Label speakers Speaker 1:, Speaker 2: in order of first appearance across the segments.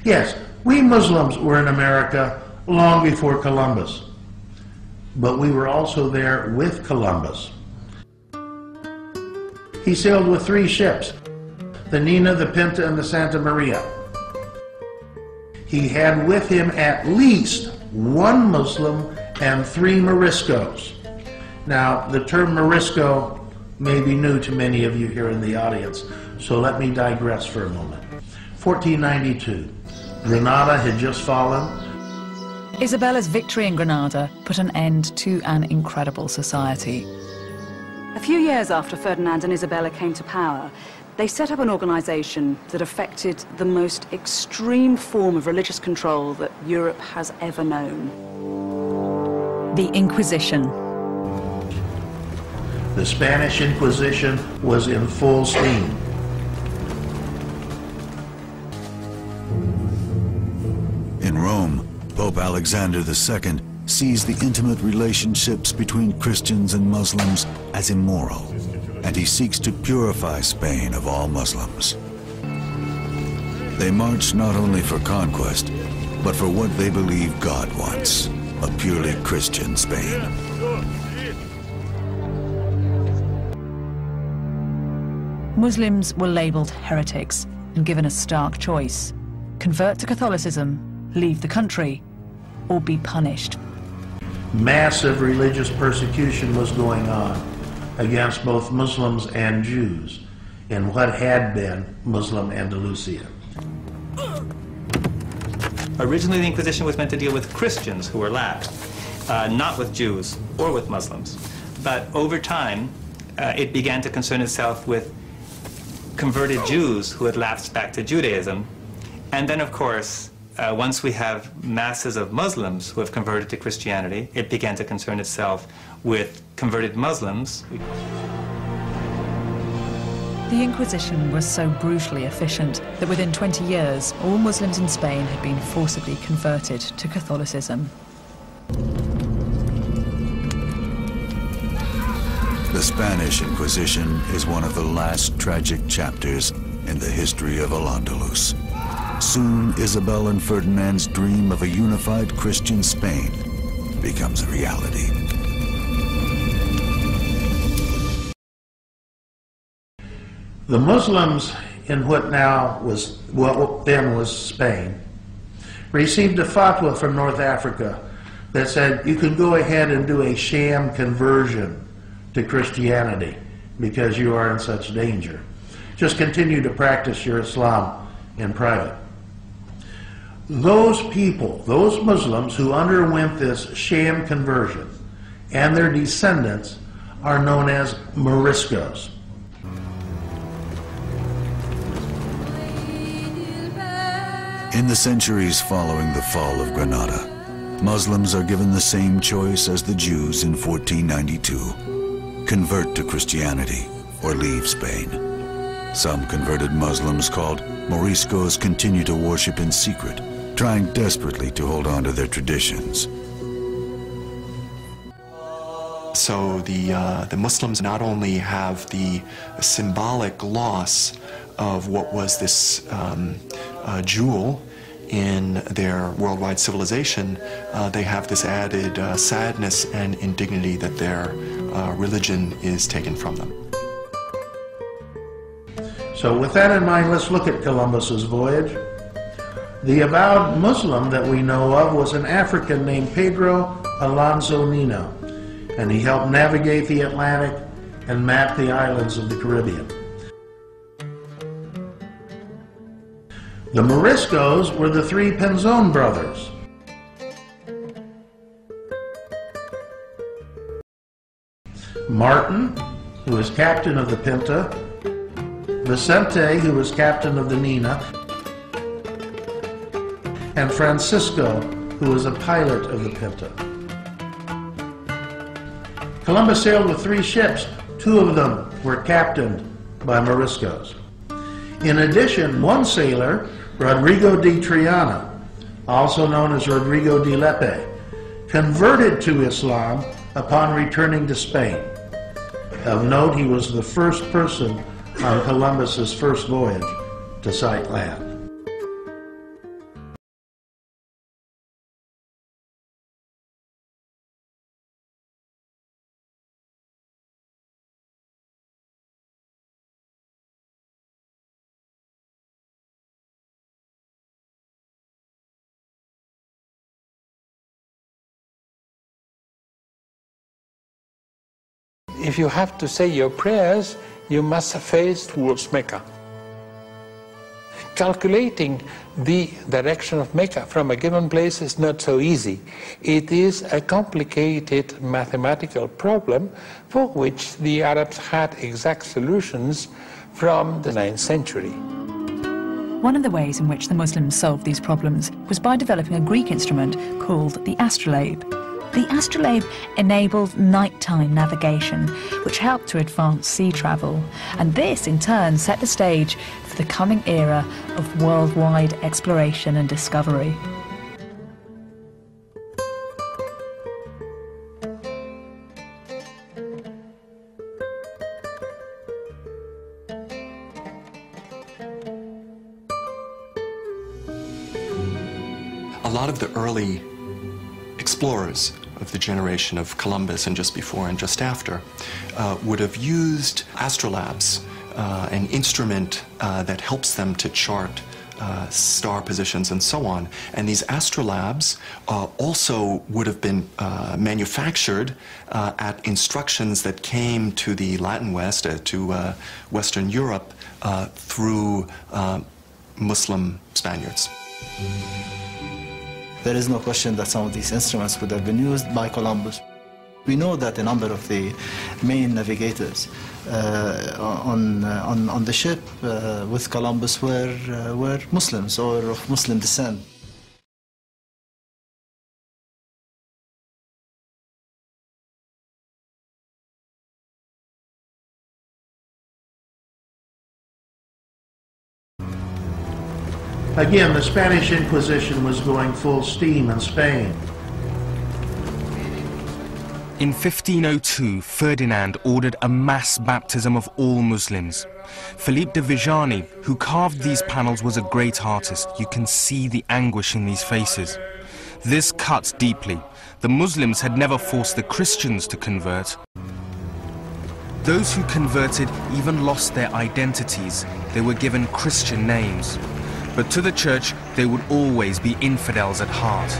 Speaker 1: Yes, we Muslims were in America long before Columbus, but we were also there with Columbus. He sailed with 3 ships, the Nina, the Pinta, and the Santa Maria. He had with him at least 1 Muslim and 3 Moriscos. Now, the term Morisco may be new to many of you here in the audience, so let me digress for a moment. 1492, Granada had just fallen.
Speaker 2: Isabella's victory in Granada put an end to an incredible society.
Speaker 3: A few years after Ferdinand and Isabella came to power, they set up an organization that affected the most extreme form of religious control that Europe has ever known.
Speaker 2: The Inquisition.
Speaker 1: The Spanish Inquisition was in full steam.
Speaker 4: In Rome, Pope Alexander II sees the intimate relationships between Christians and Muslims as immoral, and he seeks to purify Spain of all Muslims. They march not only for conquest, but for what they believe God wants, a purely Christian Spain.
Speaker 2: Muslims were labeled heretics and given a stark choice: convert to Catholicism, leave the country, or be punished.
Speaker 1: Massive religious persecution was going on against both Muslims and Jews in what had been Muslim Andalusia.
Speaker 5: Originally, the Inquisition was meant to deal with Christians who were lapsed, not with Jews or with Muslims. But over time, it began to concern itself with converted Jews who had lapsed back to Judaism. And then, of course, once we have masses of Muslims who have converted to Christianity, it began to concern itself with converted Muslims.
Speaker 2: The Inquisition was so brutally efficient that within 20 years, all Muslims in Spain had been forcibly converted to Catholicism.
Speaker 4: The Spanish Inquisition is one of the last tragic chapters in the history of Al-Andalus. Soon, Isabella and Ferdinand's dream of a unified Christian Spain becomes a reality.
Speaker 1: The Muslims in what then was Spain received a fatwa from North Africa that said you can go ahead and do a sham conversion to Christianity because you are in such danger. Just continue to practice your Islam in private. Those people, those Muslims who underwent this sham conversion and their descendants are known as Moriscos.
Speaker 4: In the centuries following the fall of Granada, Muslims are given the same choice as the Jews in 1492: convert to Christianity or leave Spain. Some converted Muslims called Moriscos continue to worship in secret, trying desperately to hold on to their traditions.
Speaker 6: So the Muslims not only have the symbolic loss of what was this jewel in their worldwide civilization, they have this added sadness and indignity that their religion is taken from them.
Speaker 1: So with that in mind, let's look at Columbus's voyage. The avowed Muslim that we know of was an African named Pedro Alonso Nino, and he helped navigate the Atlantic and map the islands of the Caribbean. The Moriscos were the 3 Pinzon brothers. Martin, who was captain of the Pinta, Vicente, who was captain of the Nina, and Francisco, who was a pilot of the Pinta. Columbus sailed with 3 ships. 2 of them were captained by Moriscos. In addition, one sailor, Rodrigo de Triana, also known as Rodrigo de Lepe, converted to Islam upon returning to Spain. Of note, he was the first person on Columbus's first voyage to sight land.
Speaker 7: if you have to say your prayers, you must face towards Mecca. Calculating the direction of Mecca from a given place is not so easy. It is a complicated mathematical problem for which the Arabs had exact solutions from the 9th century.
Speaker 2: One of the ways in which the Muslims solved these problems was by developing a Greek instrument called the Astrolabe. The Astrolabe enabled nighttime navigation, which helped to advance sea travel, and this in turn set the stage for the coming era of worldwide exploration and discovery.
Speaker 6: A lot of the early explorers of the generation of Columbus and just before and just after would have used astrolabes, an instrument that helps them to chart star positions and so on. And these astrolabes also would have been manufactured at instructions that came to the Latin West, to Western Europe, through Muslim Spaniards.
Speaker 8: There is no question that some of these instruments would have been used by Columbus. We know that a number of the main navigators on the ship with Columbus were Muslims or of Muslim descent.
Speaker 1: Again, the Spanish Inquisition was going full steam in Spain.
Speaker 9: In 1502, Ferdinand ordered a mass baptism of all Muslims. Philippe de Vijani, who carved these panels, was a great artist. You can see the anguish in these faces. This cuts deeply. The Muslims had never forced the Christians to convert. Those who converted even lost their identities. They were given Christian names. But to the church, they would always be infidels at heart.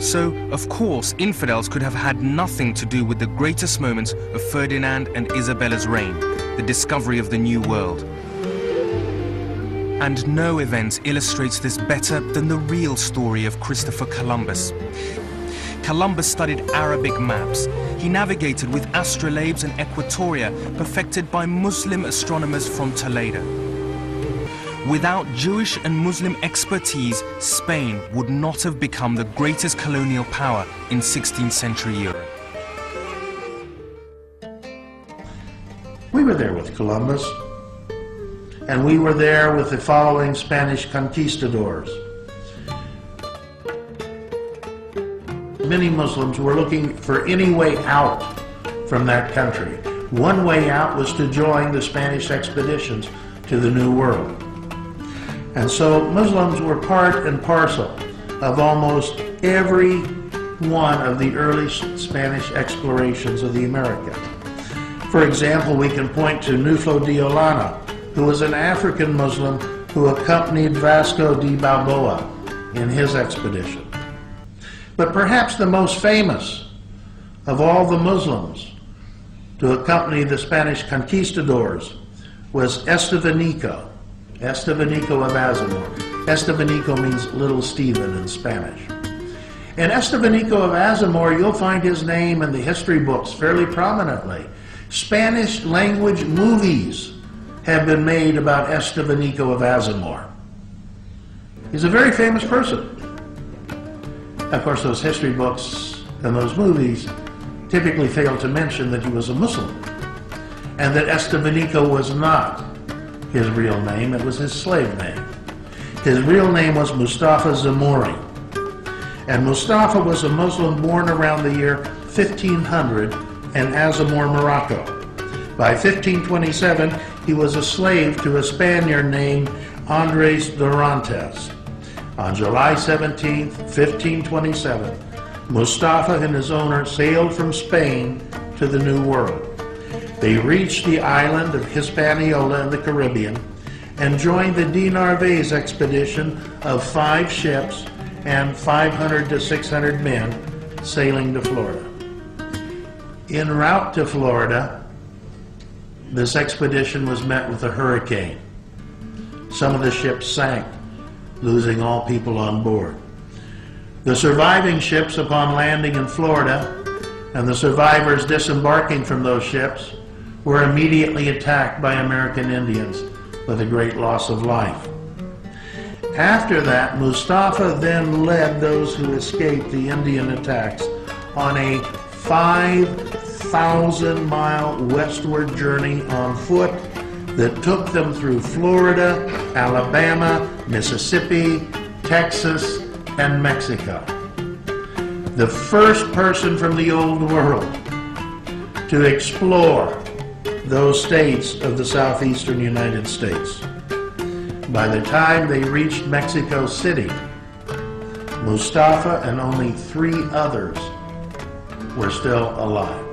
Speaker 9: So, of course, infidels could have had nothing to do with the greatest moments of Ferdinand and Isabella's reign, the discovery of the New World. And no event illustrates this better than the real story of Christopher Columbus. Columbus studied Arabic maps. He navigated with astrolabes and equatoria perfected by Muslim astronomers from Toledo. Without Jewish and Muslim expertise, Spain would not have become the greatest colonial power in 16th century Europe.
Speaker 1: We were there with Columbus, and we were there with the following Spanish conquistadors. Many Muslims were looking for any way out from that country. One way out was to join the Spanish expeditions to the New World. And so Muslims were part and parcel of almost every one of the early Spanish explorations of the Americas. For example, we can point to Nuflo de Olana, who was an African Muslim who accompanied Vasco de Balboa in his expedition. But perhaps the most famous of all the Muslims to accompany the Spanish conquistadors was Estevanico of Azamor. Estevanico means Little Stephen in Spanish. In Estevanico of Azamor, you'll find his name in the history books fairly prominently. Spanish language movies have been made about Estevanico of Azamor. He's a very famous person. Of course, those history books and those movies typically fail to mention that he was a Muslim, and that Estevanico was not his real name, it was his slave name. His real name was Mustafa Zamori, and Mustafa was a Muslim born around the year 1500 in Azamor, Morocco. By 1527, he was a slave to a Spaniard named Andres Dorantes. On July 17, 1527, Mustafa and his owner sailed from Spain to the New World. They reached the island of Hispaniola in the Caribbean and joined the de Narvaez expedition of 5 ships and 500 to 600 men sailing to Florida. En route to Florida, this expedition was met with a hurricane. Some of the ships sank, losing all people on board. The surviving ships, upon landing in Florida, and the survivors disembarking from those ships, were immediately attacked by American Indians with a great loss of life. After that, Mustafa then led those who escaped the Indian attacks on a 5,000-mile westward journey on foot that took them through Florida, Alabama, Mississippi, Texas, and Mexico. The first person from the Old World to explore those states of the southeastern United States. By the time they reached Mexico City, Mustafa and only 3 others were still alive.